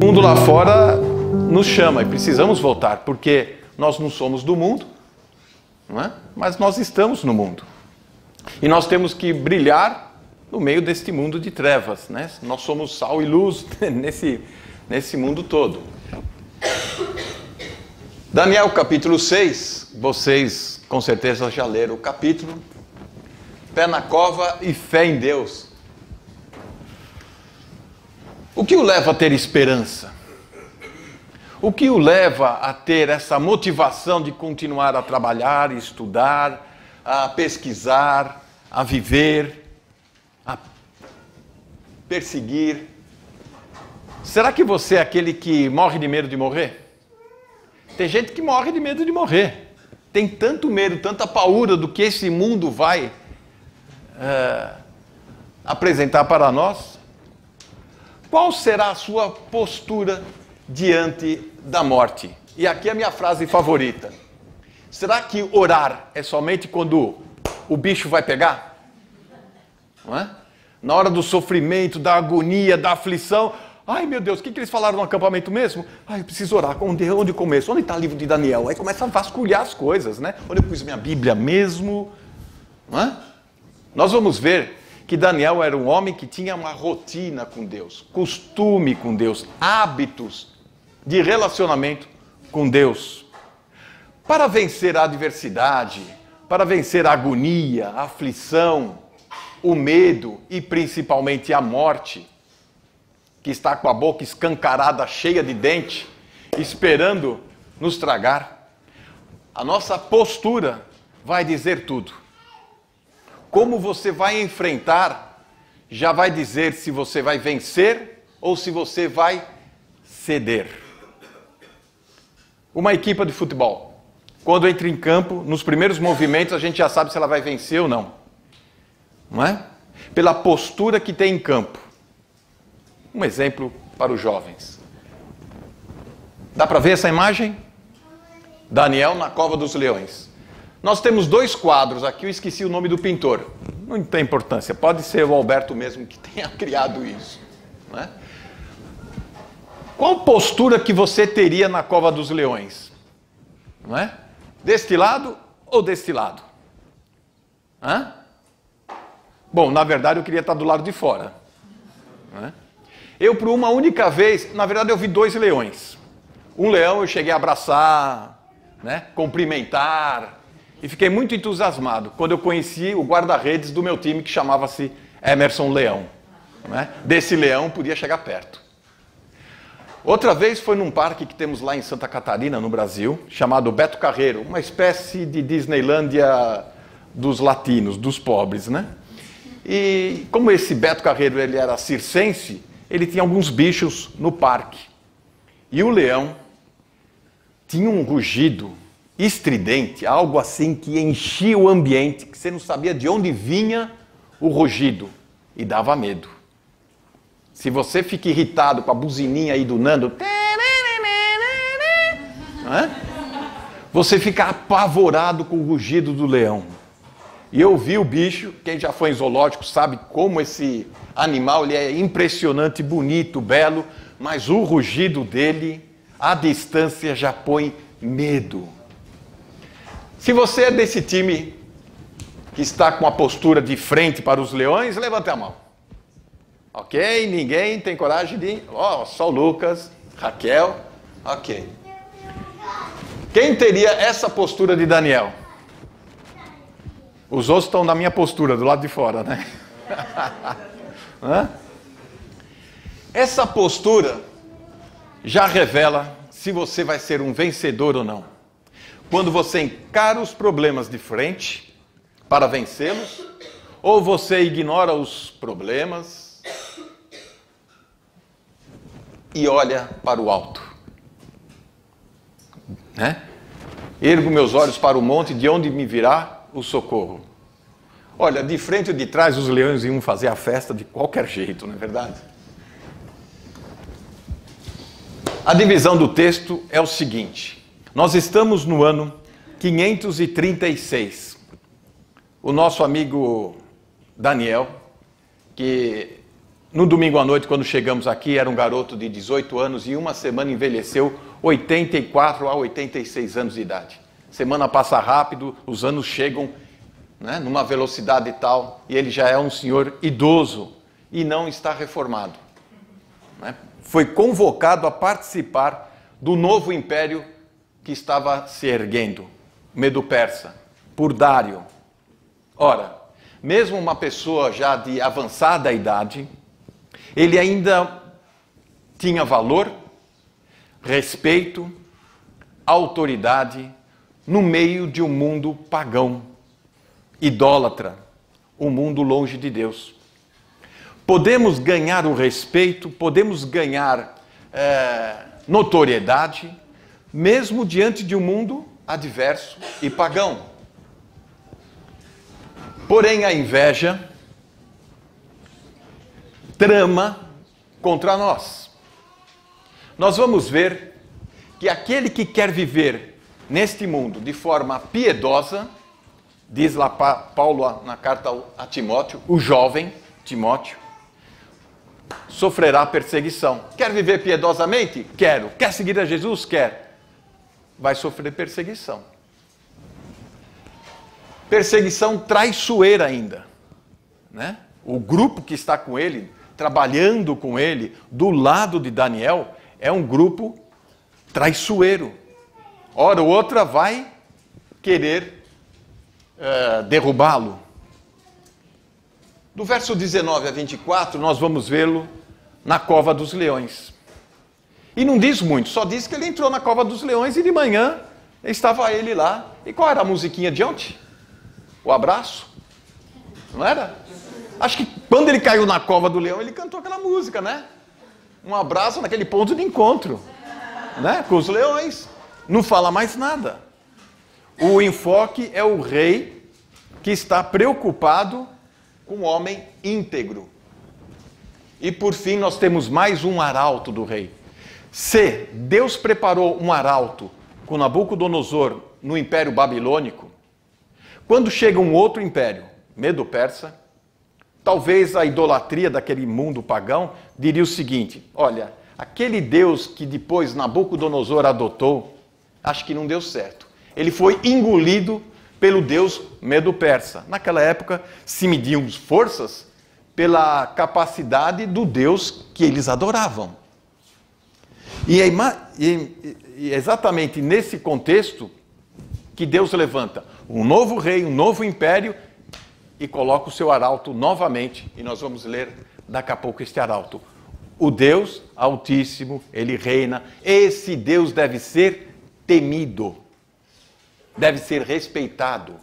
mundo lá fora nos chama e precisamos voltar, porque nós não somos do mundo, não é? Mas nós estamos no mundo. E nós temos que brilhar no meio deste mundo de trevas, né? Nós somos sal e luz nesse mundo todo. Daniel capítulo 6, vocês com certeza já leram o capítulo. Pé na cova e fé em Deus. O que o leva a ter esperança? O que o leva a ter essa motivação de continuar a trabalhar, estudar, a pesquisar, a viver, a perseguir? Será que você é aquele que morre de medo de morrer? Tem gente que morre de medo de morrer. Tem tanto medo, tanta paura do que esse mundo vai apresentar para nós. Qual será a sua postura diante da morte? E aqui é a minha frase favorita. Será que orar é somente quando o bicho vai pegar? Não é? Na hora do sofrimento, da agonia, da aflição. Ai meu Deus, o que eles falaram no acampamento mesmo? Ai, eu preciso orar. Onde começo? Onde está o livro de Daniel? Aí começa a vasculhar as coisas, né? Onde eu pus minha Bíblia mesmo? Não é? Nós vamos ver que Daniel era um homem que tinha uma rotina com Deus, costume com Deus, hábitos de relacionamento com Deus. Para vencer a adversidade, para vencer a agonia, a aflição, o medo e principalmente a morte, que está com a boca escancarada, cheia de dente, esperando nos tragar, a nossa postura vai dizer tudo. Como você vai enfrentar, já vai dizer se você vai vencer ou se você vai ceder. Uma equipe de futebol, quando entra em campo, nos primeiros movimentos a gente já sabe se ela vai vencer ou não. Não é? Pela postura que tem em campo. Um exemplo para os jovens. Dá para ver essa imagem? Daniel na cova dos leões. Nós temos dois quadros aqui, eu esqueci o nome do pintor. Não tem importância, pode ser o Alberto mesmo que tenha criado isso. Não é? Qual postura que você teria na cova dos leões? Não é? Deste lado ou deste lado? Hã? Bom, na verdade eu queria estar do lado de fora. Não é? Eu, por uma única vez, na verdade eu vi dois leões. Um leão eu cheguei a abraçar, né, cumprimentar, e fiquei muito entusiasmado quando eu conheci o guarda-redes do meu time, que chamava-se Emerson Leão. Né? Desse leão podia chegar perto. Outra vez foi num parque que temos lá em Santa Catarina, no Brasil, chamado Beto Carreiro, uma espécie de Disneylândia dos latinos, dos pobres, né? E como esse Beto Carreiro ele era circense, ele tinha alguns bichos no parque. E o leão tinha um rugido estridente, algo assim que enchia o ambiente, que você não sabia de onde vinha o rugido e dava medo. Se você fica irritado com a buzininha aí do Nando, né? Você fica apavorado com o rugido do leão. E eu vi o bicho, quem já foi em zoológico sabe como esse animal ele é impressionante, bonito, belo, mas o rugido dele, à distância, já põe medo. Se você é desse time que está com a postura de frente para os leões, levante a mão. Ok? Ninguém tem coragem de... só o Lucas, Raquel. Ok. Quem teria essa postura de Daniel? Os outros estão na minha postura, do lado de fora, né? Essa postura já revela se você vai ser um vencedor ou não. Quando você encara os problemas de frente para vencê-los, ou você ignora os problemas e olha para o alto. Né? Ergo meus olhos para o monte, de onde me virá o socorro. Olha, de frente e de trás os leões iam fazer a festa de qualquer jeito, não é verdade? A divisão do texto é o seguinte. Nós estamos no ano 536. O nosso amigo Daniel, que No domingo à noite, quando chegamos aqui, era um garoto de 18 anos e uma semana envelheceu 84 a 86 anos de idade. Semana passa rápido, os anos chegam, né, numa velocidade tal, e ele já é um senhor idoso e não está reformado. Né? Foi convocado a participar do novo império que estava se erguendo, Medo-Persa, por Dário. Ora, mesmo uma pessoa já de avançada idade, ele ainda tinha valor, respeito, autoridade no meio de um mundo pagão, idólatra, um mundo longe de Deus. Podemos ganhar o respeito, podemos ganhar notoriedade, mesmo diante de um mundo adverso e pagão. Porém, a inveja trama contra nós. Nós vamos ver que aquele que quer viver neste mundo de forma piedosa, diz lá Paulo na carta a Timóteo, o jovem Timóteo, sofrerá perseguição. Quer viver piedosamente? Quero. Quer seguir a Jesus? Quer. Vai sofrer perseguição. Perseguição traiçoeira ainda, né? O grupo que está com ele, trabalhando com ele, do lado de Daniel, é um grupo traiçoeiro. Ora, outra vai querer derrubá-lo. Do verso 19 a 24, nós vamos vê-lo na cova dos leões. E não diz muito, só diz que ele entrou na cova dos leões e de manhã estava ele lá. E qual era a musiquinha de ontem? O abraço? Não era? Acho que quando ele caiu na cova do leão, ele cantou aquela música, né? Um abraço naquele ponto de encontro, né? Com os leões. Não fala mais nada. O enfoque é o rei que está preocupado com o homem íntegro. E por fim, nós temos mais um arauto do rei. Se Deus preparou um arauto com Nabucodonosor no Império Babilônico, quando chega um outro império, Medo-Persa, talvez a idolatria daquele mundo pagão diria o seguinte: olha, aquele Deus que depois Nabucodonosor adotou, acho que não deu certo. Ele foi engolido pelo Deus Medo-Persa. Naquela época se mediam forças pela capacidade do Deus que eles adoravam. E é exatamente nesse contexto que Deus levanta um novo rei, um novo império e coloca o seu arauto novamente. E nós vamos ler daqui a pouco este arauto. O Deus Altíssimo, ele reina. Esse Deus deve ser temido, deve ser respeitado.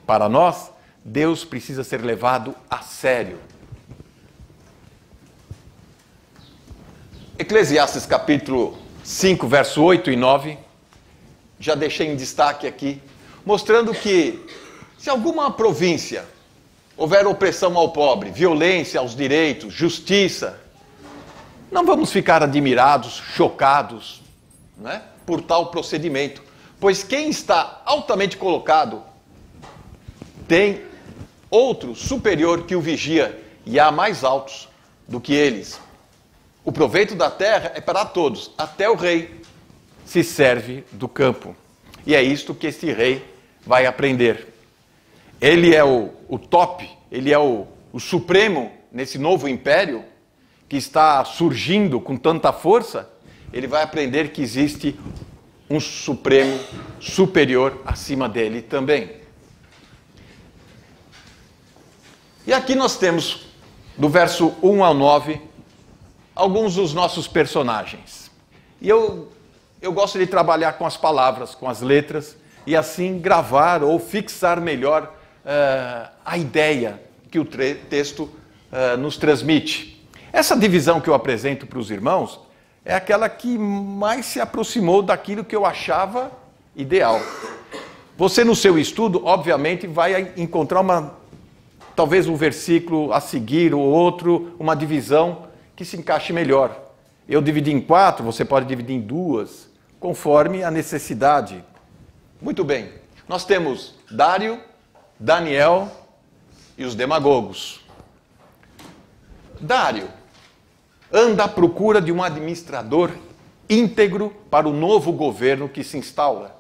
Para nós, Deus precisa ser levado a sério. Eclesiastes capítulo 5, verso 8 e 9, já deixei em destaque aqui, mostrando que se alguma província houver opressão ao pobre, violência aos direitos, justiça, não vamos ficar admirados, chocados, né, por tal procedimento, pois quem está altamente colocado tem outro superior que o vigia e há mais altos do que eles. O proveito da terra é para todos, até o rei se serve do campo. E é isto que este rei vai aprender. Ele é o top, ele é o supremo nesse novo império que está surgindo com tanta força. Ele vai aprender que existe um supremo superior acima dele também. E aqui nós temos, do verso 1 ao 9, alguns dos nossos personagens. E eu gosto de trabalhar com as palavras, com as letras, e assim gravar ou fixar melhor a ideia que o texto nos transmite. Essa divisão que eu apresento para os irmãos é aquela que mais se aproximou daquilo que eu achava ideal. Você, no seu estudo, obviamente, vai encontrar talvez um versículo a seguir, ou outro, uma divisão que se encaixe melhor. Eu dividi em 4, você pode dividir em 2, conforme a necessidade. Muito bem. Nós temos Dário, Daniel e os demagogos. Dário anda à procura de um administrador íntegro para o novo governo que se instaura.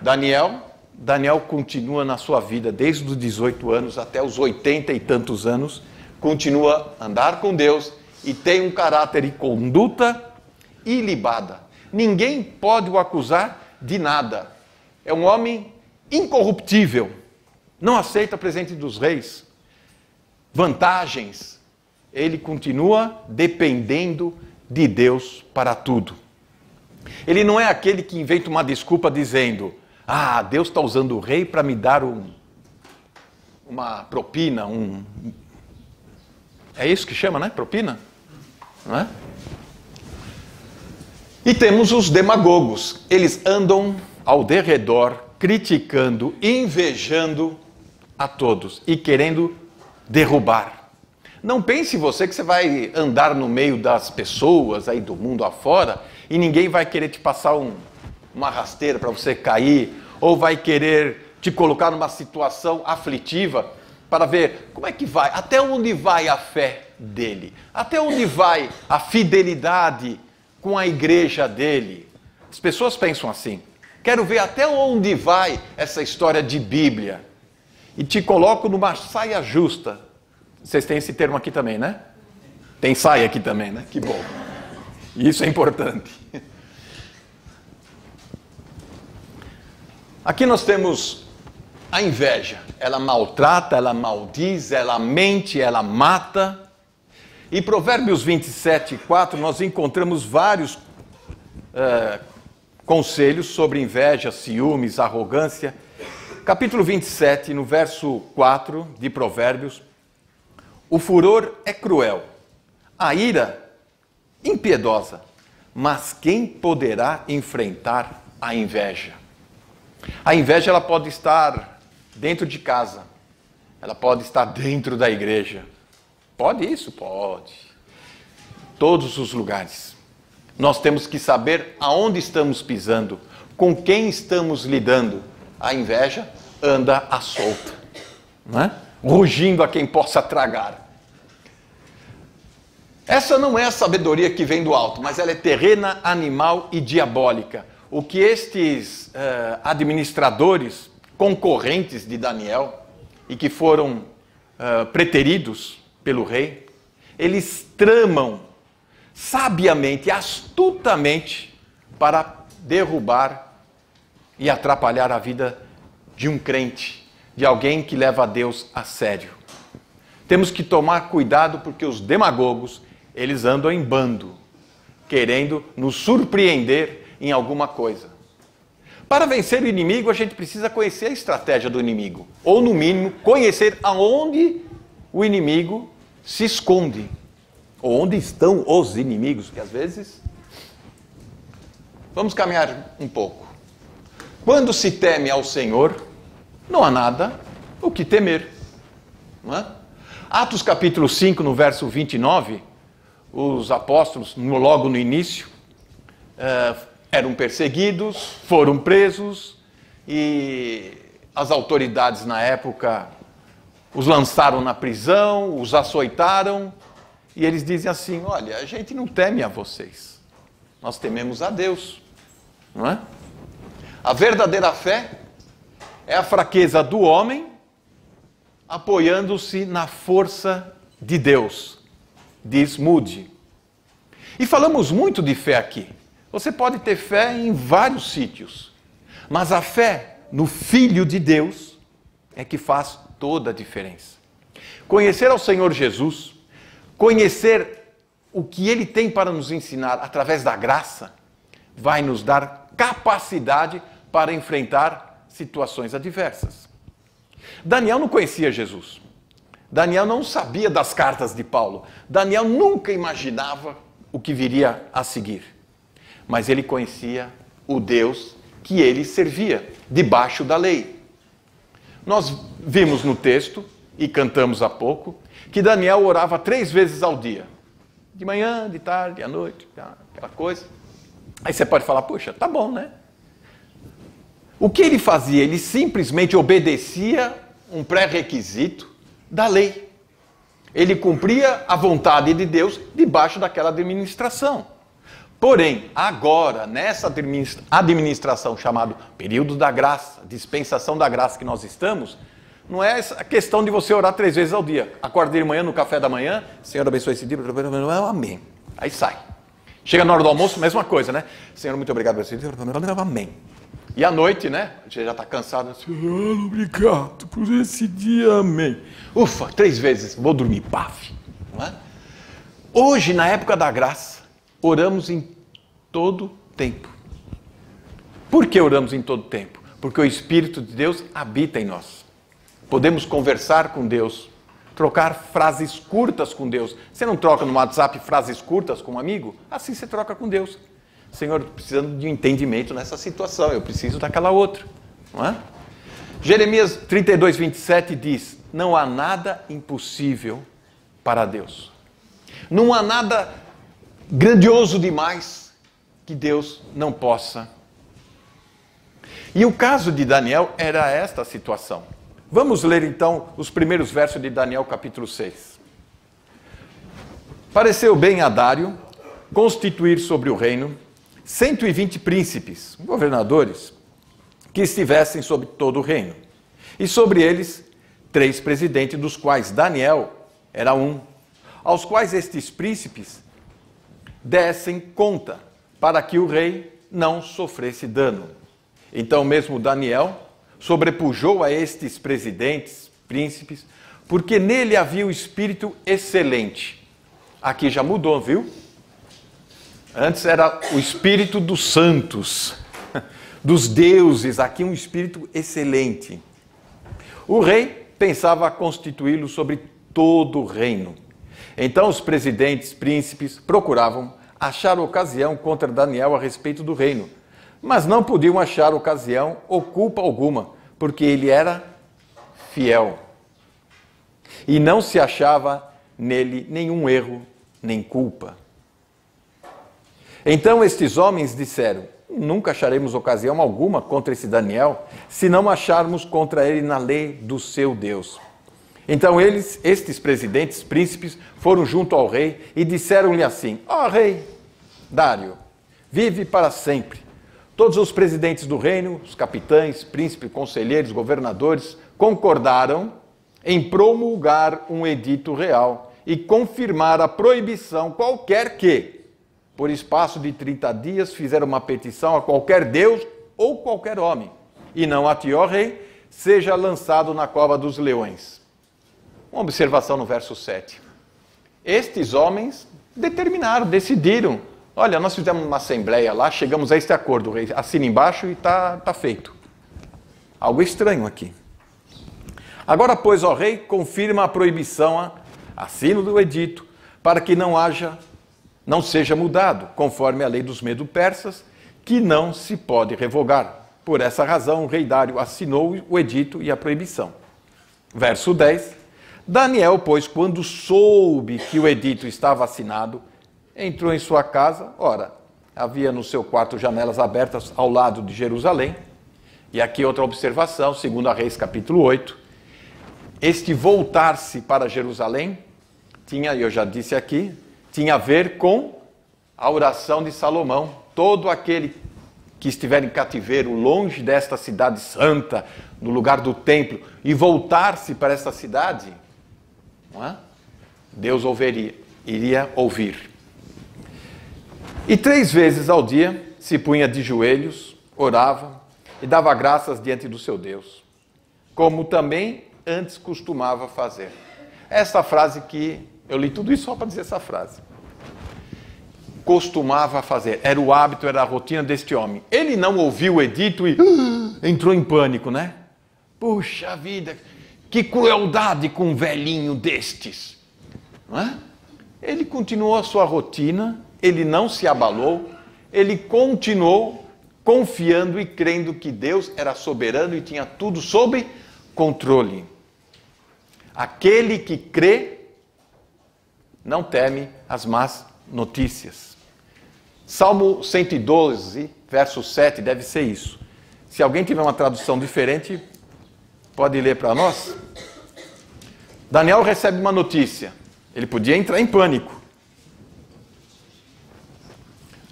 Daniel continua na sua vida desde os 18 anos até os 80 e tantos anos, continua a andar com Deus e tem um caráter e conduta ilibada. Ninguém pode o acusar de nada. É um homem incorruptível, não aceita presente dos reis, vantagens. Ele continua dependendo de Deus para tudo. Ele não é aquele que inventa uma desculpa dizendo: ah, Deus está usando o rei para me dar uma propina, É isso que chama, né? Propina? Não é? E temos os demagogos. Eles andam ao derredor, criticando, invejando a todos e querendo derrubar. Não pense você que você vai andar no meio das pessoas aí do mundo afora e ninguém vai querer te passar uma rasteira para você cair, ou vai querer te colocar numa situação aflitiva para ver como é que vai, até onde vai a fé dele, até onde vai a fidelidade com a igreja dele. As pessoas pensam assim: quero ver até onde vai essa história de Bíblia. E te coloco numa saia justa. Vocês têm esse termo aqui também, né? Tem saia aqui também, né? Que bom. Isso é importante. Aqui nós temos a inveja. Ela maltrata, ela maldiz, ela mente, ela mata. Em Provérbios 27:4 nós encontramos vários conselhos sobre inveja, ciúmes, arrogância. Capítulo 27, no verso 4 de Provérbios: o furor é cruel, a ira impiedosa, mas quem poderá enfrentar a inveja? A inveja ela pode estar dentro de casa, ela pode estar dentro da igreja. Pode isso? Pode. Todos os lugares. Nós temos que saber aonde estamos pisando, com quem estamos lidando. A inveja anda à solta, não é? Rugindo a quem possa tragar. Essa não é a sabedoria que vem do alto, mas ela é terrena, animal e diabólica. O que estes administradores, concorrentes de Daniel, e que foram preteridos pelo rei, eles tramam sabiamente, astutamente, para derrubar e atrapalhar a vida de um crente, de alguém que leva a Deus a sério. Temos que tomar cuidado porque os demagogos, eles andam em bando, querendo nos surpreender em alguma coisa. Para vencer o inimigo, a gente precisa conhecer a estratégia do inimigo, ou no mínimo, conhecer aonde o inimigo se esconde, ou onde estão os inimigos, que às vezes... Vamos caminhar um pouco. Quando se teme ao Senhor, não há nada o que temer, não é? Atos capítulo 5, no verso 29, os apóstolos, logo no início, eram perseguidos, foram presos, e as autoridades na época os lançaram na prisão, os açoitaram, e eles dizem assim: olha, a gente não teme a vocês, nós tememos a Deus, não é? A verdadeira fé é a fraqueza do homem apoiando-se na força de Deus, diz Moody. E falamos muito de fé aqui. Você pode ter fé em vários sítios, mas a fé no Filho de Deus é que faz toda a diferença. Conhecer ao Senhor Jesus, conhecer o que Ele tem para nos ensinar através da graça, vai nos dar capacidade para enfrentar situações adversas. Daniel não conhecia Jesus. Daniel não sabia das cartas de Paulo. Daniel nunca imaginava o que viria a seguir. Mas ele conhecia o Deus que ele servia, debaixo da lei. Nós vimos no texto, e cantamos há pouco, que Daniel orava 3 vezes ao dia. De manhã, de tarde, à noite, aquela coisa. Aí você pode falar: puxa, tá bom, né? O que ele fazia? Ele simplesmente obedecia um pré-requisito da lei. Ele cumpria a vontade de Deus debaixo daquela administração. Porém, agora, nessa administração chamada período da graça, dispensação da graça que nós estamos, não é a questão de você orar 3 vezes ao dia. Acorda de manhã, no café da manhã, Senhor abençoe esse dia, amém. Aí sai. Chega na hora do almoço, mesma coisa, né? Senhor, muito obrigado por esse dia, amém. E à noite, né? Você já está cansado. Senhor, obrigado por esse dia, amém. Ufa, 3 vezes, vou dormir, paf. Não é? Hoje, na época da graça, oramos em todo tempo. Por que oramos em todo tempo? Porque o Espírito de Deus habita em nós. Podemos conversar com Deus, trocar frases curtas com Deus. Você não troca no WhatsApp frases curtas com um amigo? Assim você troca com Deus. Senhor, precisando de um entendimento nessa situação, eu preciso daquela outra. Não é? Jeremias 32, 27 diz, não há nada impossível para Deus. Não há nada grandioso demais que Deus não possa. E o caso de Daniel era esta situação. Vamos ler então os primeiros versos de Daniel capítulo 6. Pareceu bem a Dário constituir sobre o reino 120 príncipes, governadores, que estivessem sobre todo o reino. E sobre eles 3 presidentes, dos quais Daniel era um, aos quais estes príncipes dessem conta, para que o rei não sofresse dano. Então mesmo Daniel sobrepujou a estes presidentes, príncipes, porque nele havia o espírito excelente. Aqui já mudou, viu? Antes era o espírito dos santos, dos deuses, aqui um espírito excelente. O rei pensava constituí-lo sobre todo o reino. Então os presidentes, príncipes, procuravam achar ocasião contra Daniel a respeito do reino, mas não podiam achar ocasião ou culpa alguma, porque ele era fiel. E não se achava nele nenhum erro, nem culpa. Então estes homens disseram, nunca acharemos ocasião alguma contra esse Daniel, se não acharmos contra ele na lei do seu Deus. Então estes presidentes, príncipes, foram junto ao rei e disseram-lhe assim, ó rei Dário, vive para sempre. Todos os presidentes do reino, os capitães, príncipes, conselheiros, governadores, concordaram em promulgar um edito real e confirmar a proibição qualquer que, por espaço de 30 dias, fizeram uma petição a qualquer deus ou qualquer homem, e não a ti, ó rei, seja lançado na cova dos leões. Uma observação no verso 7. Estes homens determinaram, decidiram. Olha, nós fizemos uma assembleia lá, chegamos a este acordo, o rei assina embaixo e está feito. Algo estranho aqui. Agora, pois, ó rei, confirma a proibição, assino do edito, para que não seja mudado, conforme a lei dos medo-persas, que não se pode revogar. Por essa razão, o rei Dário assinou o edito e a proibição. Verso 10. Daniel, pois, quando soube que o edito estava assinado, entrou em sua casa. Ora, havia no seu quarto janelas abertas ao lado de Jerusalém. E aqui outra observação, 2 Reis capítulo 8. Este voltar-se para Jerusalém, eu já disse aqui, tinha a ver com a oração de Salomão. Todo aquele que estiver em cativeiro, longe desta cidade santa, no lugar do templo, e voltar-se para esta cidade, não é? Deus iria ouvir. E 3 vezes ao dia se punha de joelhos, orava e dava graças diante do seu Deus, como também antes costumava fazer. Esta frase que eu li tudo isso só para dizer essa frase. Costumava fazer, era o hábito, era a rotina deste homem. Ele não ouviu o edito e entrou em pânico, né? Puxa vida, que crueldade com um velhinho destes. Não é? Ele continuou a sua rotina, ele não se abalou, ele continuou confiando e crendo que Deus era soberano e tinha tudo sob controle. Aquele que crê não teme as más notícias. Salmo 112, verso 7, deve ser isso. Se alguém tiver uma tradução diferente, pode ler para nós. Daniel recebe uma notícia. Ele podia entrar em pânico.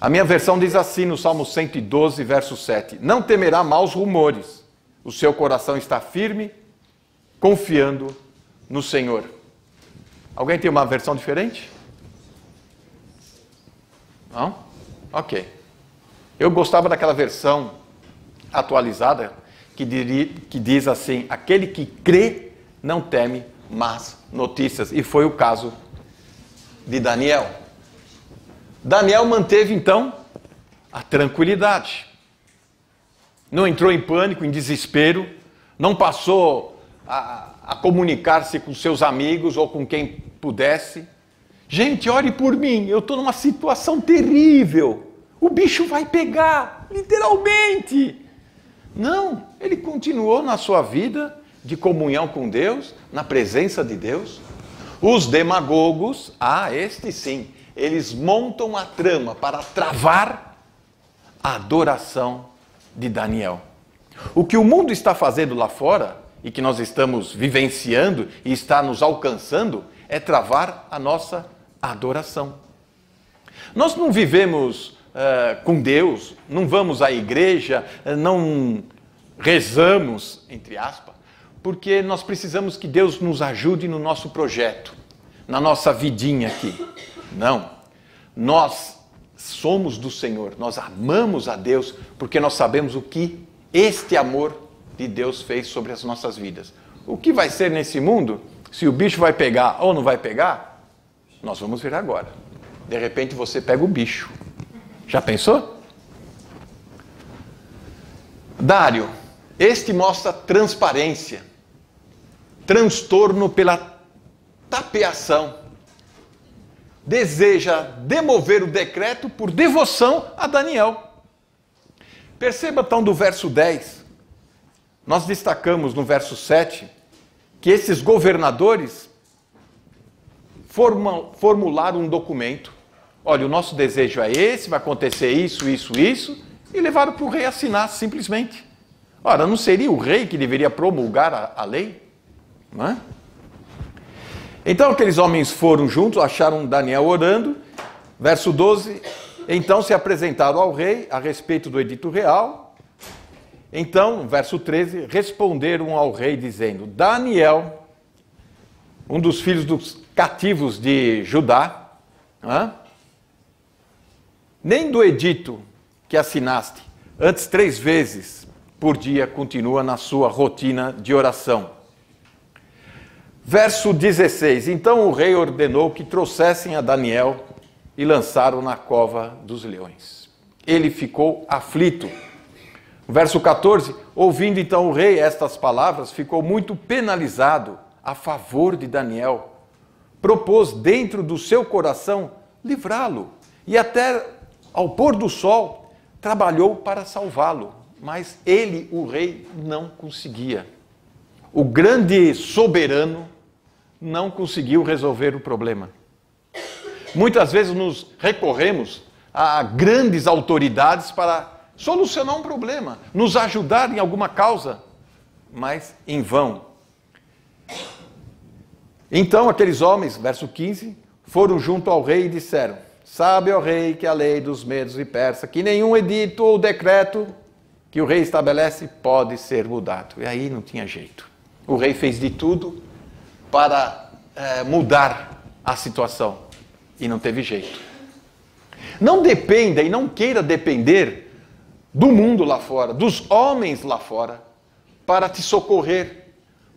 A minha versão diz assim no Salmo 112, verso 7. Não temerá maus rumores. O seu coração está firme, confiando no Senhor. Alguém tem uma versão diferente? Não? Ok. Eu gostava daquela versão atualizada que diz assim: aquele que crê não teme más notícias. E foi o caso de Daniel. Daniel manteve então a tranquilidade. Não entrou em pânico, em desespero, não passou a comunicar-se com seus amigos ou com quem pudesse. Gente, ore por mim, eu estou numa situação terrível. O bicho vai pegar, literalmente. Não, ele continuou na sua vida de comunhão com Deus, na presença de Deus. Os demagogos, estes sim, eles montam a trama para travar a adoração de Daniel. O que o mundo está fazendo lá fora, e que nós estamos vivenciando e está nos alcançando, é travar a nossa adoração. Nós não vivemos com Deus, não vamos à igreja, não rezamos, entre aspas, porque nós precisamos que Deus nos ajude no nosso projeto, na nossa vidinha aqui. Não. Nós somos do Senhor, nós amamos a Deus porque nós sabemos o que este amor de Deus fez sobre as nossas vidas. O que vai ser nesse mundo, se o bicho vai pegar ou não vai pegar, nós vamos ver agora. De repente você pega o bicho. Já pensou? Dário, este mostra transparência, transtorno pela tapeação. Deseja demover o decreto por devoção a Daniel. Perceba então do verso 10, nós destacamos no verso 7, que esses governadores formularam um documento. Olha, o nosso desejo é esse, vai acontecer isso, e levaram para o rei assinar simplesmente. Ora, não seria o rei que deveria promulgar a lei? Não é? Então aqueles homens foram juntos, acharam Daniel orando. Verso 12, então se apresentaram ao rei a respeito do edito real. Então, verso 13, responderam ao rei dizendo: Daniel, um dos filhos dos cativos de Judá, nem do edito que assinaste, antes 3 vezes por dia continua na sua rotina de oração. Verso 16, então o rei ordenou que trouxessem a Daniel e lançaram na cova dos leões. Ele ficou aflito. Verso 14, ouvindo então o rei estas palavras, ficou muito penalizado a favor de Daniel. Propôs dentro do seu coração livrá-lo e até ao pôr do sol trabalhou para salvá-lo. Mas ele, o rei, não conseguia. O grande soberano não conseguiu resolver o problema. Muitas vezes nos recorremos a grandes autoridades para solucionar um problema, nos ajudar em alguma causa, mas em vão. Então aqueles homens, verso 15, foram junto ao rei e disseram: sabe, ó rei, que a lei dos medos e persas, que nenhum edito ou decreto que o rei estabelece pode ser mudado. E aí não tinha jeito. O rei fez de tudo para mudar a situação e não teve jeito. Não dependa e não queira depender do mundo lá fora, dos homens lá fora, para te socorrer,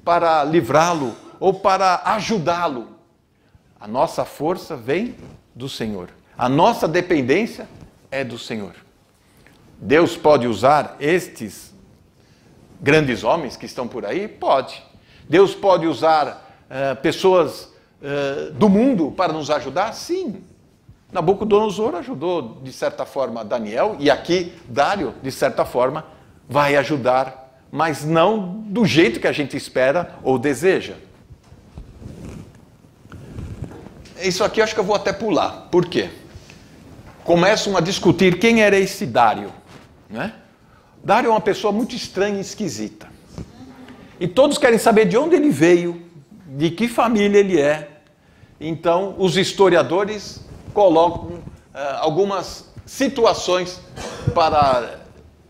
para livrá-lo ou para ajudá-lo. A nossa força vem do Senhor. A nossa dependência é do Senhor. Deus pode usar estes grandes homens que estão por aí? Pode. Deus pode usar pessoas do mundo para nos ajudar? Sim. Nabucodonosor ajudou, de certa forma, Daniel, e aqui Dário, de certa forma, vai ajudar, mas não do jeito que a gente espera ou deseja. Isso aqui eu acho que eu vou até pular. Por quê? Começam a discutir quem era esse Dário. Né? Dário é uma pessoa muito estranha e esquisita. E todos querem saber de onde ele veio, de que família ele é. então os historiadores colocam algumas situações para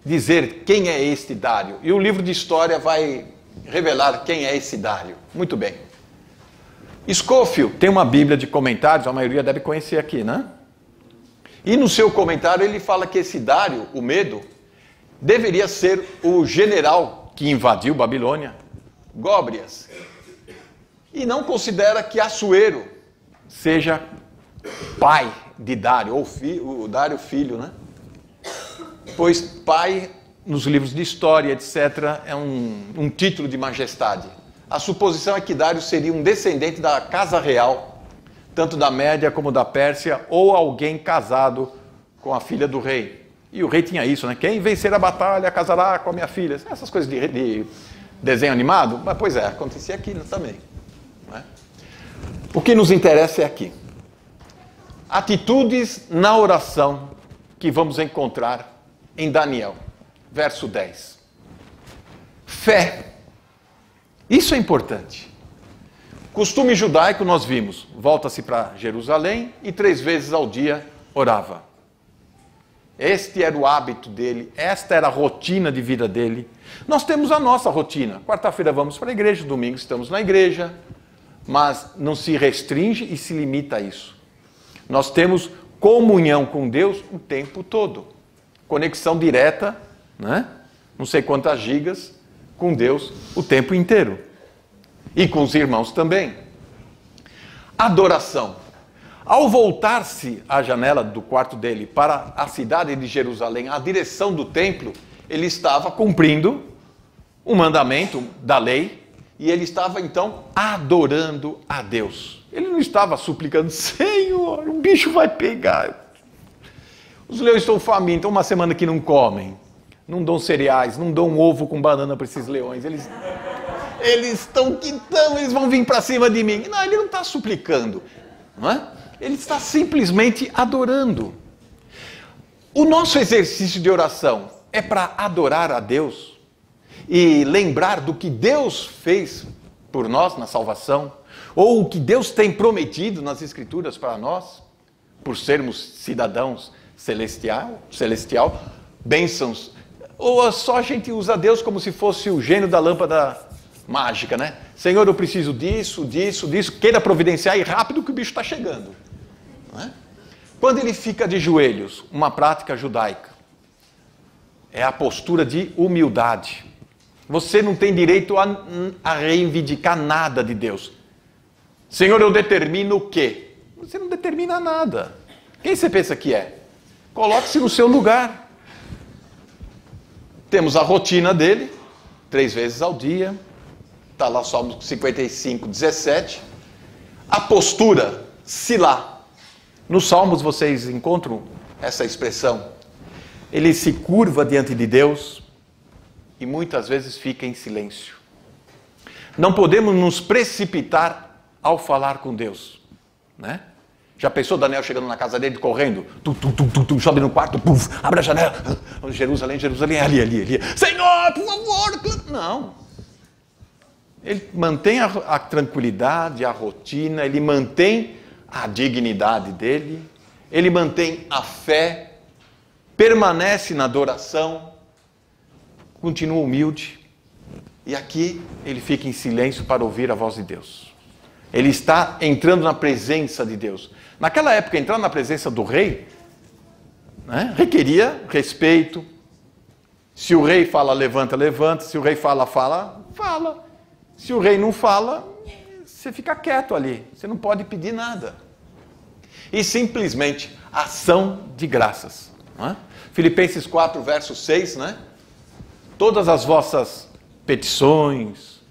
dizer quem é este Dário. E o livro de história vai revelar quem é esse Dário. Muito bem. Scofield tem uma bíblia de comentários, a maioria deve conhecer aqui, né? E no seu comentário ele fala que esse Dário, o Medo, deveria ser o general que invadiu Babilônia, Góbrias. E não considera que Assuero seja pai de Dário, ou o Dário filho, né? Pois pai, nos livros de história, etc., é um título de majestade. A suposição é que Dário seria um descendente da casa real, tanto da Média como da Pérsia, ou alguém casado com a filha do rei. E o rei tinha isso, né? Quem vencer a batalha casará com a minha filha. Essas coisas de desenho animado. Mas, pois é, acontecia aqui também. Não é? O que nos interessa é aqui. Atitudes na oração que vamos encontrar em Daniel, verso 10. Fé. Isso é importante. Costume judaico nós vimos. Volta-se para Jerusalém e 3 vezes ao dia orava. Este era o hábito dele, esta era a rotina de vida dele. Nós temos a nossa rotina. Quarta-feira vamos para a igreja, domingo estamos na igreja, mas não se restringe e se limita a isso. Nós temos comunhão com Deus o tempo todo. Conexão direta, né? Não sei quantas gigas, com Deus o tempo inteiro. E com os irmãos também. Adoração. Ao voltar-se à janela do quarto dele para a cidade de Jerusalém, a direção do templo, ele estava cumprindo o mandamento da lei e ele estava então adorando a Deus. Ele não estava suplicando, Senhor, o bicho vai pegar. Os leões estão famintos, uma semana que não comem, não dão cereais, não dão ovo com banana para esses leões. Eles estão quitando, eles vão vir para cima de mim. Não, ele não está suplicando, não é? Ele está simplesmente adorando. O nosso exercício de oração é para adorar a Deus e lembrar do que Deus fez por nós na salvação, ou o que Deus tem prometido nas Escrituras para nós, por sermos cidadãos celestial, bênçãos, ou só a gente usa Deus como se fosse o gênio da lâmpada mágica, né? Senhor, eu preciso disso, queira providenciar e rápido que o bicho está chegando. Não é? Quando ele fica de joelhos, uma prática judaica, é a postura de humildade. Você não tem direito a reivindicar nada de Deus. Senhor, eu determino o quê? Você não determina nada. Quem você pensa que é? Coloque-se no seu lugar. Temos a rotina dele, 3 vezes ao dia. Está lá Salmo 55, 17. A postura, silá. Nos Salmos vocês encontram essa expressão. Ele se curva diante de Deus e muitas vezes fica em silêncio. Não podemos nos precipitar ao falar com Deus, né? Já pensou Daniel chegando na casa dele, correndo, sobe no quarto, puf, abre a janela, Jerusalém, ali. Senhor, por favor! Não. Ele mantém a tranquilidade, a rotina, ele mantém a dignidade dele, ele mantém a fé, permanece na adoração, continua humilde, e aqui ele fica em silêncio para ouvir a voz de Deus. Ele está entrando na presença de Deus. Naquela época, entrar na presença do rei, né, requeria respeito. Se o rei fala, levanta, levanta. Se o rei fala, fala, fala. Se o rei não fala, você fica quieto ali. Você não pode pedir nada. E simplesmente ação de graças. Não é? Filipenses 4, verso 6, né? Todas as vossas petições,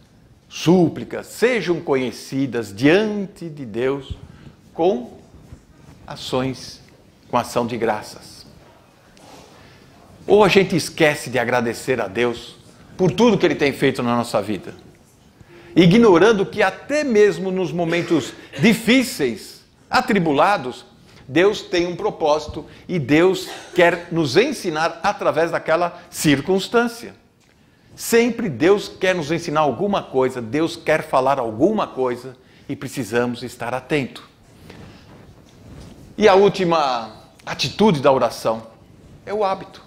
súplicas, sejam conhecidas diante de Deus com ações, com ação de graças. Ou a gente esquece de agradecer a Deus por tudo que Ele tem feito na nossa vida, ignorando que até mesmo nos momentos difíceis, atribulados, Deus tem um propósito e Deus quer nos ensinar através daquela circunstância. Sempre Deus quer nos ensinar alguma coisa, Deus quer falar alguma coisa e precisamos estar atentos. E a última atitude da oração é o hábito,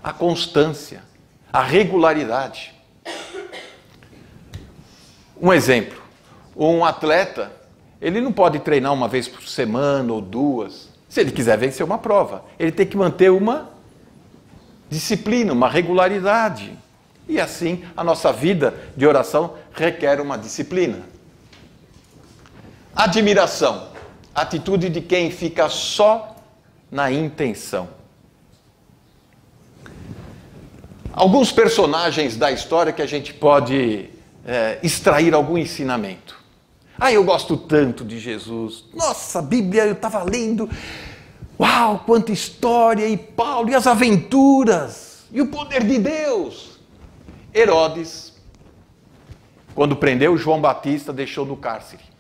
a constância, a regularidade. Um exemplo, um atleta, ele não pode treinar uma vez por semana ou duas. Se ele quiser vencer uma prova, ele tem que manter uma disciplina, uma regularidade. E assim, a nossa vida de oração requer uma disciplina. Admiração, atitude de quem fica só na intenção. Alguns personagens da história que a gente pode extrair algum ensinamento. Eu gosto tanto de Jesus. Nossa, a Bíblia eu estava lendo. Uau, quanta história! E Paulo, e as aventuras! E o poder de Deus! Herodes, quando prendeu João Batista, deixou no cárcere.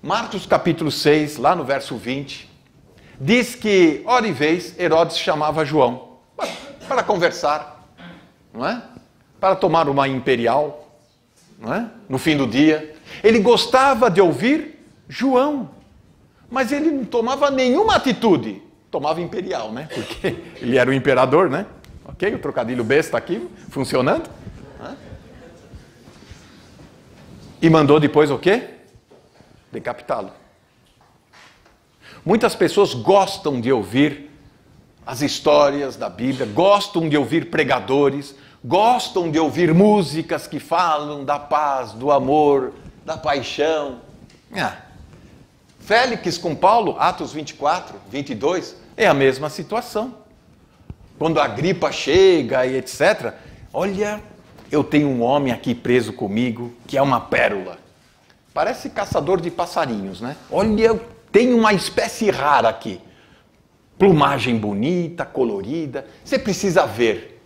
Marcos capítulo 6, lá no verso 20, diz que, hora e vez, Herodes chamava João para conversar, não é? Para tomar uma imperial, não é? No fim do dia. Ele gostava de ouvir João, mas ele não tomava nenhuma atitude. Tomava imperial, né? Porque ele era o imperador, né? Ok? O trocadilho besta aqui, funcionando. Né? E mandou depois o quê? Decapitá-lo. Muitas pessoas gostam de ouvir as histórias da Bíblia, gostam de ouvir pregadores, gostam de ouvir músicas que falam da paz, do amor, da paixão. Félix com Paulo, Atos 24, 22, é a mesma situação. Quando a Agripa chega e etc. Olha, eu tenho um homem aqui preso comigo que é uma pérola. Parece caçador de passarinhos, né? Olha, eu tenho uma espécie rara aqui. Plumagem bonita, colorida. Você precisa ver.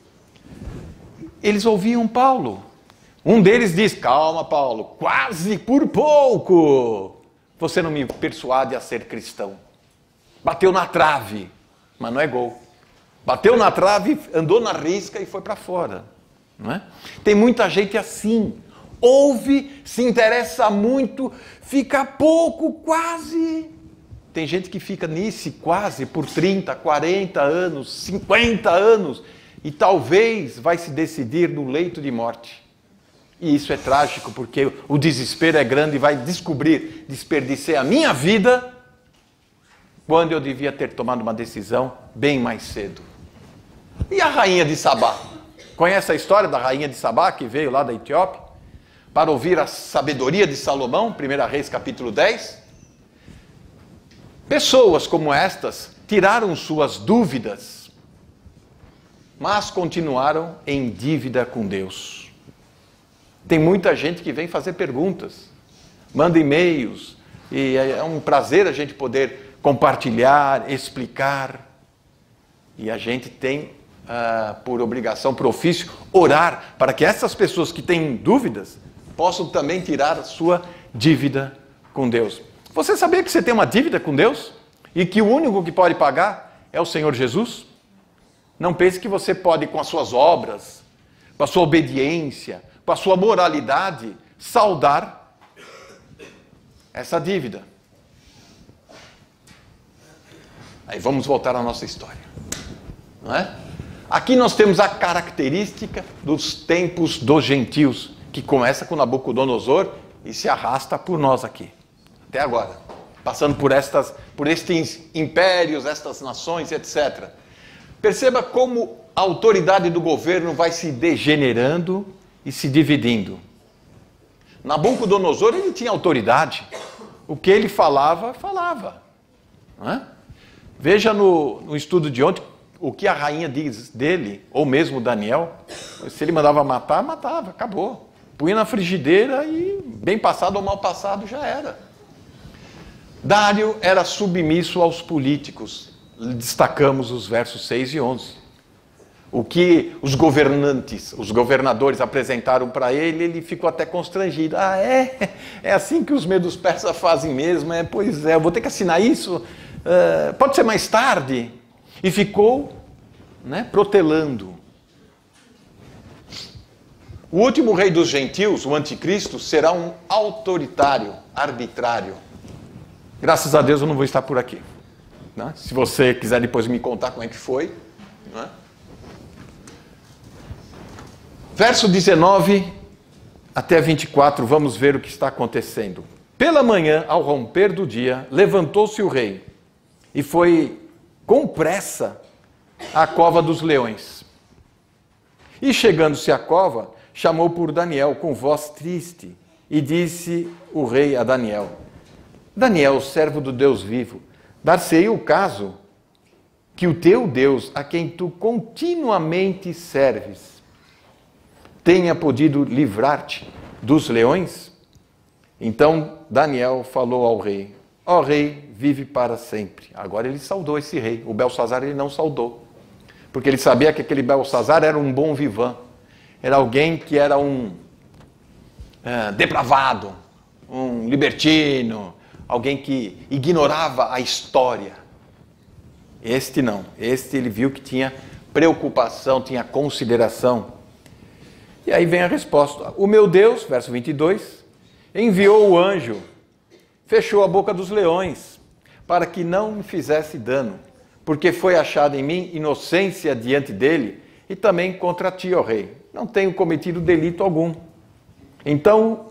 Eles ouviam Paulo. Um deles diz, calma Paulo, quase por pouco você não me persuade a ser cristão. Bateu na trave, mas não é gol. Bateu na trave, andou na risca e foi para fora. Não é? Tem muita gente assim. Ouve, se interessa muito, fica pouco, quase. Tem gente que fica nisso quase por 30, 40 anos, 50 anos e talvez vai se decidir no leito de morte. E isso é trágico porque o desespero é grande e vai descobrir, desperdicei a minha vida quando eu devia ter tomado uma decisão bem mais cedo. E a rainha de Sabá? Conhece a história da rainha de Sabá que veio lá da Etiópia? Para ouvir a sabedoria de Salomão, 1 Reis capítulo 10. Pessoas como estas tiraram suas dúvidas, mas continuaram em dívida com Deus. Tem muita gente que vem fazer perguntas, manda e-mails, e é um prazer a gente poder compartilhar, explicar. E a gente tem, por obrigação, por ofício, orar para que essas pessoas que têm dúvidas possam também tirar a sua dívida com Deus. Você sabia que você tem uma dívida com Deus? E que o único que pode pagar é o Senhor Jesus? Não pense que você pode, com as suas obras, com a sua obediência, com a sua moralidade, saldar essa dívida. Aí vamos voltar à nossa história. Não é? Aqui nós temos a característica dos tempos dos gentios, que começa com Nabucodonosor e se arrasta por nós aqui, até agora, passando por estes impérios, estas nações, etc. Perceba como a autoridade do governo vai se degenerando e se dividindo. Nabucodonosor, ele tinha autoridade, o que ele falava, falava. Não é? Veja no estudo de ontem, o que a rainha diz dele, ou mesmo Daniel, se ele mandava matar, matava, acabou. Punha na frigideira e bem passado ou mal passado já era. Dário era submisso aos políticos. Destacamos os versos 6 e 11. O que os governantes, os governadores apresentaram para ele, ele ficou até constrangido. É assim que os medos persas fazem mesmo? Pois é, eu vou ter que assinar isso? Pode ser mais tarde? E ficou, protelando. O último rei dos gentios, o anticristo, será um autoritário, arbitrário. Graças a Deus eu não vou estar por aqui. né? Se você quiser depois me contar como é que foi. Né? Verso 19 até 24, vamos ver o que está acontecendo. Pela manhã, ao romper do dia, levantou-se o rei e foi com pressa à cova dos leões. E chegando-se à cova, chamou por Daniel com voz triste e disse o rei a Daniel: Daniel, servo do Deus vivo, dar-se-ei o caso que o teu Deus, a quem tu continuamente serves, tenha podido livrar-te dos leões? Então Daniel falou ao rei: ó rei, vive para sempre. Agora ele saudou esse rei. O Belsazar ele não saudou, porque ele sabia que aquele Belsazar era um bom vivant, era alguém que era um depravado, um libertino, alguém que ignorava a história. Este não, este ele viu que tinha preocupação, tinha consideração. E aí vem a resposta: o meu Deus, verso 22, enviou o anjo, fechou a boca dos leões, para que não me fizesse dano, porque foi achada em mim inocência diante dele, e também contra ti, ó rei. Não tenho cometido delito algum. Então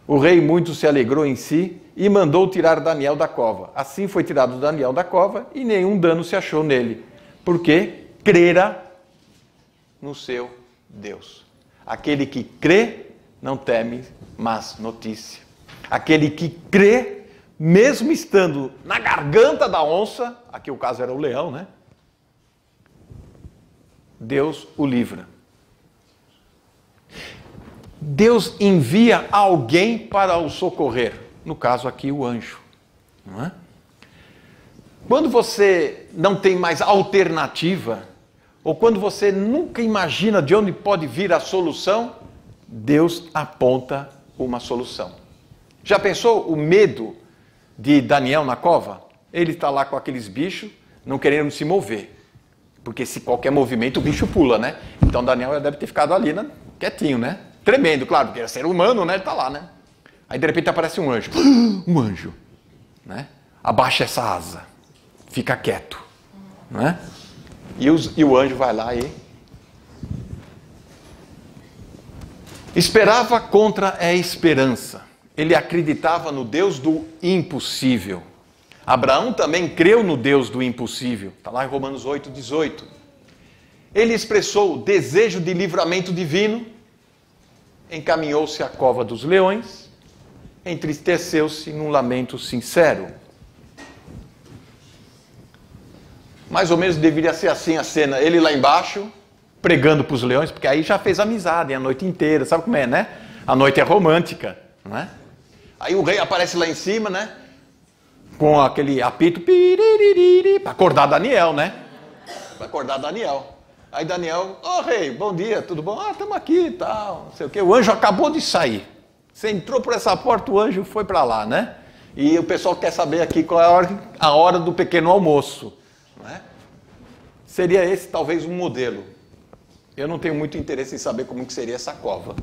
o rei muito se alegrou em si e mandou tirar Daniel da cova. Assim foi tirado Daniel da cova e nenhum dano se achou nele, porque crera no seu Deus. Aquele que crê não teme más notícia. Aquele que crê, mesmo estando na garganta da onça, aqui o caso era o leão, né? Deus o livra. Deus envia alguém para o socorrer. No caso aqui, o anjo. Não é? Quando você não tem mais alternativa, ou quando você nunca imagina de onde pode vir a solução, Deus aponta uma solução. Já pensou o medo de Daniel na cova? Ele está lá com aqueles bichos, não querendo se mover. Porque se qualquer movimento, o bicho pula, né? Então Daniel deve ter ficado ali, né? Quietinho, né? Tremendo, claro, porque era ser humano, né? Ele está lá, né? Aí de repente aparece um anjo. Um anjo. Né? Abaixa essa asa. Fica quieto. Né? E o anjo vai lá e... Esperava contra a esperança. Ele acreditava no Deus do impossível. Abraão também creu no Deus do impossível. Está lá em Romanos 8:18. Ele expressou o desejo de livramento divino, encaminhou-se à cova dos leões, entristeceu-se num lamento sincero. Mais ou menos deveria ser assim a cena. Ele lá embaixo, pregando para os leões, porque aí já fez amizade a noite inteira. Sabe como é, né? A noite é romântica, não é? Aí o rei aparece lá em cima, né? Com aquele apito, para acordar Daniel, né? Para acordar Daniel. Aí Daniel, ô rei, bom dia, tudo bom? Ah, estamos aqui e tal, não sei o quê. O anjo acabou de sair. Você entrou por essa porta, o anjo foi para lá, né? E o pessoal quer saber aqui qual é a hora do pequeno almoço. Não é? Seria esse talvez um modelo. Eu não tenho muito interesse em saber como que seria essa cova.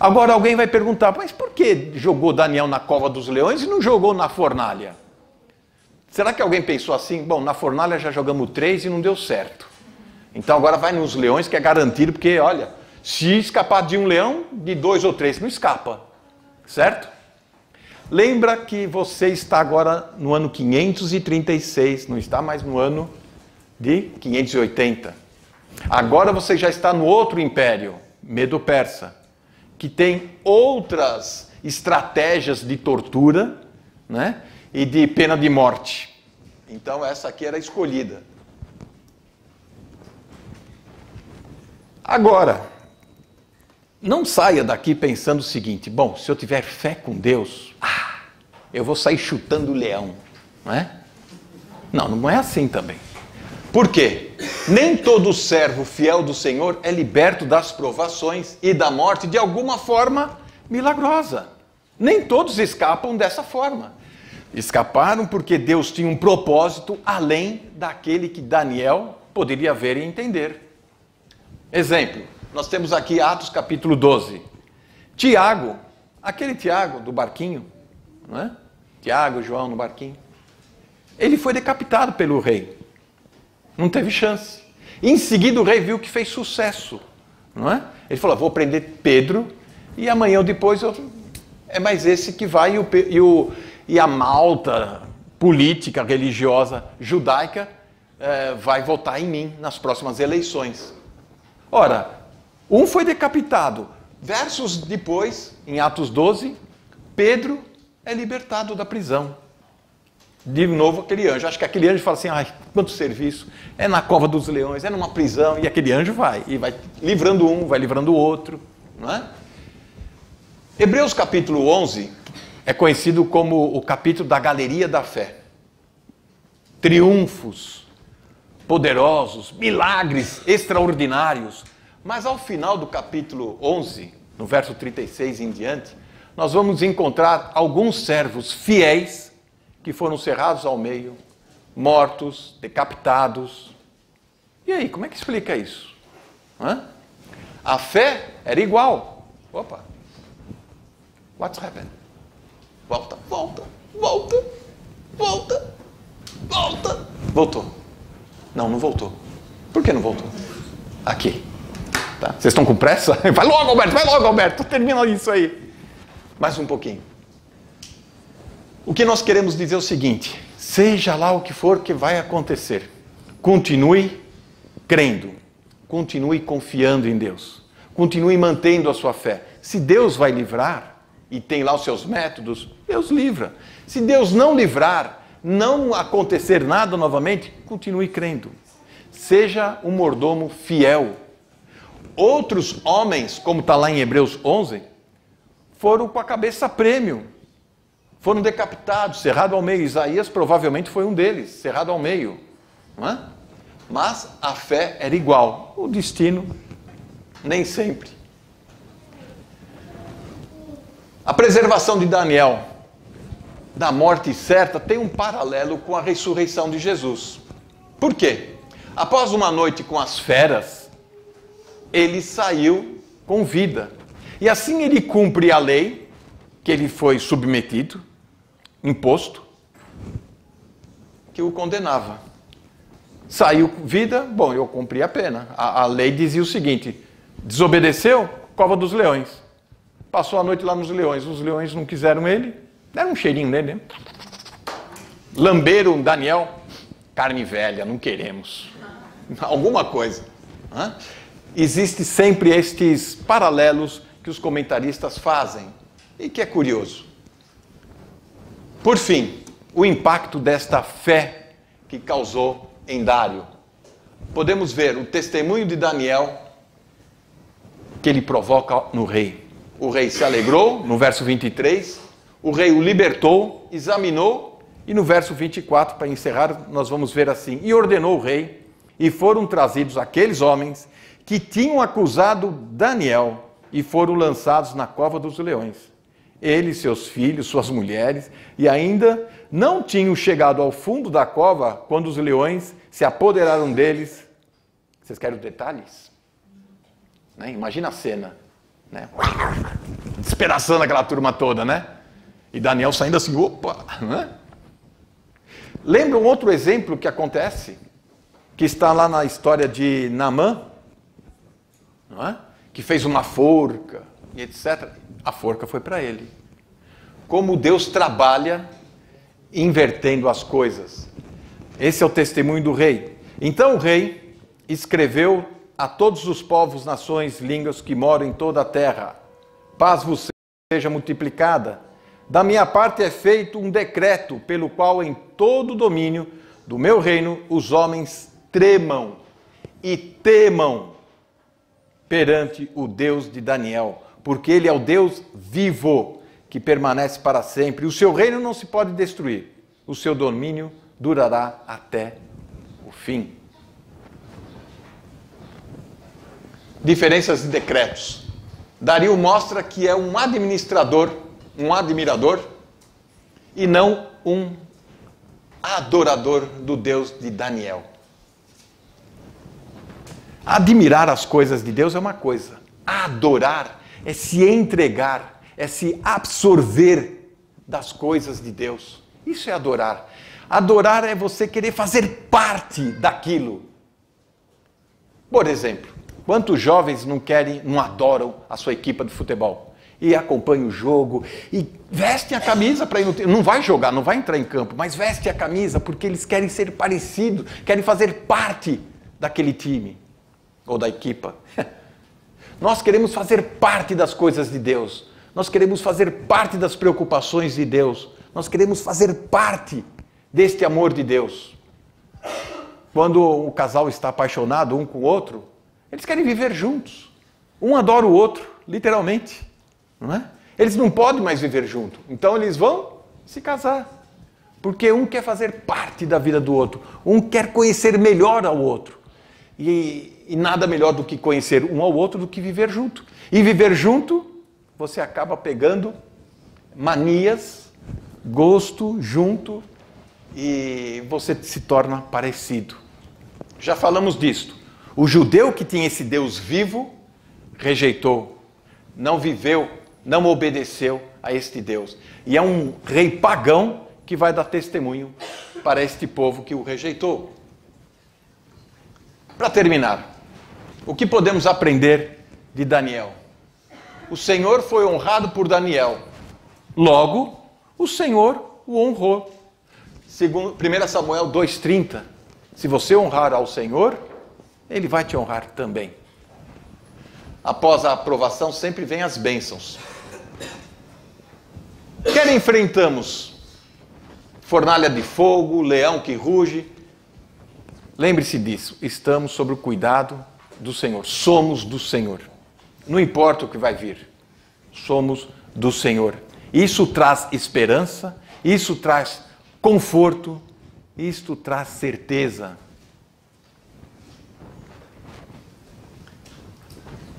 Agora alguém vai perguntar, mas por que jogou Daniel na cova dos leões e não jogou na fornalha? Será que alguém pensou assim? Bom, na fornalha já jogamos 3 e não deu certo. Então agora vai nos leões, que é garantido, porque, olha, se escapar de um leão, de 2 ou 3 não escapa. Certo? Lembra que você está agora no ano 536, não está mais no ano de 580. Agora você já está no outro império, Medo-Persa, que tem outras estratégias de tortura, né? E de pena de morte. Então essa aqui era a escolhida. Agora, não saia daqui pensando o seguinte: bom, se eu tiver fé com Deus, eu vou sair chutando o leão, não é? Não, não é assim também. Por quê? Nem todo servo fiel do Senhor é liberto das provações e da morte de alguma forma milagrosa. Nem todos escapam dessa forma. Escaparam porque Deus tinha um propósito além daquele que Daniel poderia ver e entender. Exemplo, nós temos aqui Atos capítulo 12. Tiago, aquele Tiago do barquinho, não é? Tiago, João no barquinho. Ele foi decapitado pelo rei. Não teve chance. Em seguida o rei viu que fez sucesso. Não é? Ele falou, vou prender Pedro e amanhã ou depois é mais esse que vai e a malta política, religiosa, judaica vai votar em mim nas próximas eleições. Ora, um foi decapitado. Versos depois, em Atos 12, Pedro é libertado da prisão. De novo aquele anjo. Acho que aquele anjo fala assim, ai, quanto serviço. É na cova dos leões, é numa prisão. E aquele anjo vai. E vai livrando um, vai livrando o outro. Não é? Hebreus capítulo 11 é conhecido como o capítulo da galeria da fé. Triunfos poderosos, milagres extraordinários. Mas ao final do capítulo 11, no verso 36 em diante, nós vamos encontrar alguns servos fiéis que foram cerrados ao meio, mortos, decapitados. E aí, como é que explica isso? Hã? A fé era igual. Opa! What's happened? Volta, volta, volta, volta, volta. Voltou. Não, não voltou. Por que não voltou? Aqui. Tá? Vocês estão com pressa? Vai logo, Alberto, termina isso aí. Mais um pouquinho. O que nós queremos dizer é o seguinte, seja lá o que for que vai acontecer, continue crendo, continue confiando em Deus, continue mantendo a sua fé. Se Deus vai livrar, e tem lá os seus métodos, Deus livra. Se Deus não livrar, não acontecer nada novamente, continue crendo. Seja um mordomo fiel. Outros homens, como está lá em Hebreus 11, foram com a cabeça a prêmio. Foram decapitados, cerrado ao meio. Isaías provavelmente foi um deles, cerrado ao meio. Não é? Mas a fé era igual. O destino, nem sempre. A preservação de Daniel da morte certa tem um paralelo com a ressurreição de Jesus. Por quê? Após uma noite com as feras, ele saiu com vida. E assim ele cumpre a lei que ele foi submetido, imposto, que o condenava. Saiu com vida, bom, eu cumpri a pena. A lei dizia o seguinte, desobedeceu, cova dos leões. Passou a noite lá nos leões, os leões não quiseram ele, deram um cheirinho nele, né? Lamberam Daniel, carne velha, não queremos. Alguma coisa. Hã? Existem sempre estes paralelos que os comentaristas fazem, e que é curioso. Por fim, o impacto desta fé que causou em Dário. Podemos ver o testemunho de Daniel que ele provoca no rei. O rei se alegrou, no verso 23, o rei o libertou, examinou, e no verso 24, para encerrar, nós vamos ver assim, e ordenou o rei, e foram trazidos aqueles homens que tinham acusado Daniel, e foram lançados na cova dos leões. Ele, seus filhos, suas mulheres, e ainda não tinham chegado ao fundo da cova quando os leões se apoderaram deles. Vocês querem os detalhes? Né? Imagina a cena. Né? Despedaçando aquela turma toda, né? E Daniel saindo assim, opa! Né? Lembra um outro exemplo que acontece? Que está lá na história de Naamã, não é? Que fez uma forca, e etc. A forca foi para ele. Como Deus trabalha invertendo as coisas. Esse é o testemunho do rei. Então o rei escreveu a todos os povos, nações, línguas que moram em toda a terra. Paz vos seja multiplicada. Da minha parte é feito um decreto pelo qual em todo o domínio do meu reino os homens tremam e temam perante o Deus de Daniel, porque ele é o Deus vivo, que permanece para sempre. O seu reino não se pode destruir, o seu domínio durará até o fim. Diferenças de decretos. Dario mostra que é um administrador, um admirador, e não um adorador do Deus de Daniel. Admirar as coisas de Deus é uma coisa. Adorar é se entregar, é se absorver das coisas de Deus. Isso é adorar. Adorar é você querer fazer parte daquilo. Por exemplo, quantos jovens não adoram a sua equipe de futebol? E acompanham o jogo, e vestem a camisa para ir no tempo. Não vai jogar, não vai entrar em campo, mas veste a camisa porque eles querem ser parecidos, querem fazer parte daquele time ou da equipa. Nós queremos fazer parte das coisas de Deus. Nós queremos fazer parte das preocupações de Deus. Nós queremos fazer parte deste amor de Deus. Quando o casal está apaixonado um com o outro, eles querem viver juntos. Um adora o outro, literalmente. Não é? Eles não podem mais viver junto. Então eles vão se casar. Porque um quer fazer parte da vida do outro. Um quer conhecer melhor ao outro. E nada melhor do que conhecer um ao outro do que viver junto. E viver junto, você acaba pegando manias, gosto junto, e você se torna parecido. Já falamos disto. O judeu que tinha esse Deus vivo, rejeitou, não viveu, não obedeceu a este Deus. E é um rei pagão que vai dar testemunho para este povo que o rejeitou. Para terminar, o que podemos aprender de Daniel? O Senhor foi honrado por Daniel. Logo, o Senhor o honrou. Segundo 1 Samuel 2,30. Se você honrar ao Senhor, Ele vai te honrar também. Após a aprovação, sempre vem as bênçãos. Quer enfrentamos fornalha de fogo, leão que ruge. Lembre-se disso, estamos sob o cuidado do Senhor. Somos do Senhor. Não importa o que vai vir. Somos do Senhor. Isso traz esperança, isso traz conforto, isto traz certeza.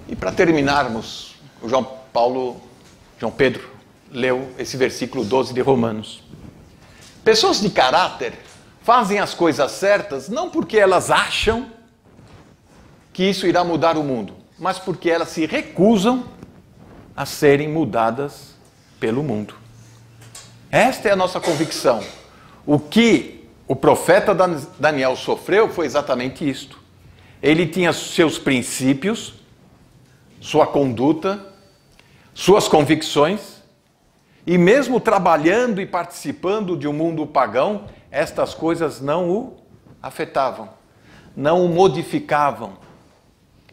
E para terminarmos, o João Pedro leu esse versículo 12 de Romanos. Pessoas de caráter fazem as coisas certas não porque elas acham que isso irá mudar o mundo, mas porque elas se recusam a serem mudadas pelo mundo. Esta é a nossa convicção. O que o profeta Daniel sofreu foi exatamente isto. Ele tinha seus princípios, sua conduta, suas convicções, e mesmo trabalhando e participando de um mundo pagão, estas coisas não o afetavam, não o modificavam.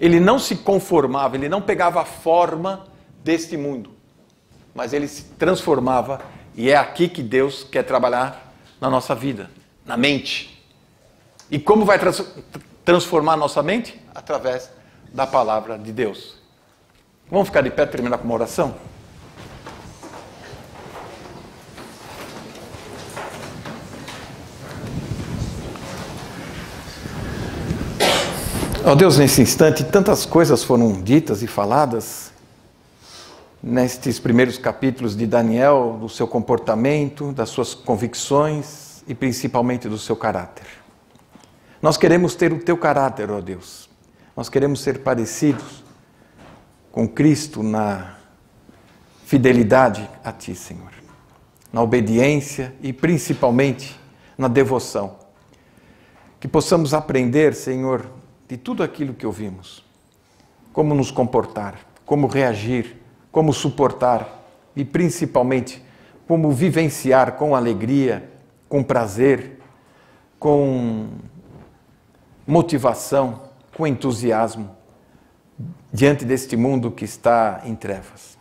Ele não se conformava, ele não pegava a forma deste mundo, mas ele se transformava, e é aqui que Deus quer trabalhar na nossa vida, na mente. E como vai transformar a nossa mente? Através da palavra de Deus. Vamos ficar de pé e terminar com uma oração? Ó Deus, nesse instante, tantas coisas foram ditas e faladas nestes primeiros capítulos de Daniel, do seu comportamento, das suas convicções e principalmente do seu caráter. Nós queremos ter o teu caráter, ó Deus. Nós queremos ser parecidos com Cristo na fidelidade a Ti, Senhor. Na obediência e principalmente na devoção. Que possamos aprender, Senhor, de tudo aquilo que ouvimos. Como nos comportar, como reagir, como suportar e principalmente como vivenciar com alegria, com prazer, com motivação, com entusiasmo diante deste mundo que está em trevas.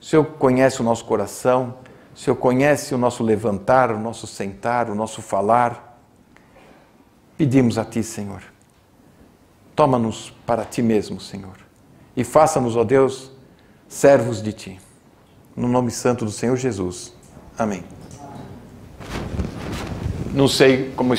O Senhor conhece o nosso coração, o Senhor conhece o nosso levantar, o nosso sentar, o nosso falar. Pedimos a Ti, Senhor. Toma-nos para Ti mesmo, Senhor. E faça-nos, ó Deus, servos de Ti. No nome santo do Senhor Jesus. Amém. Não sei como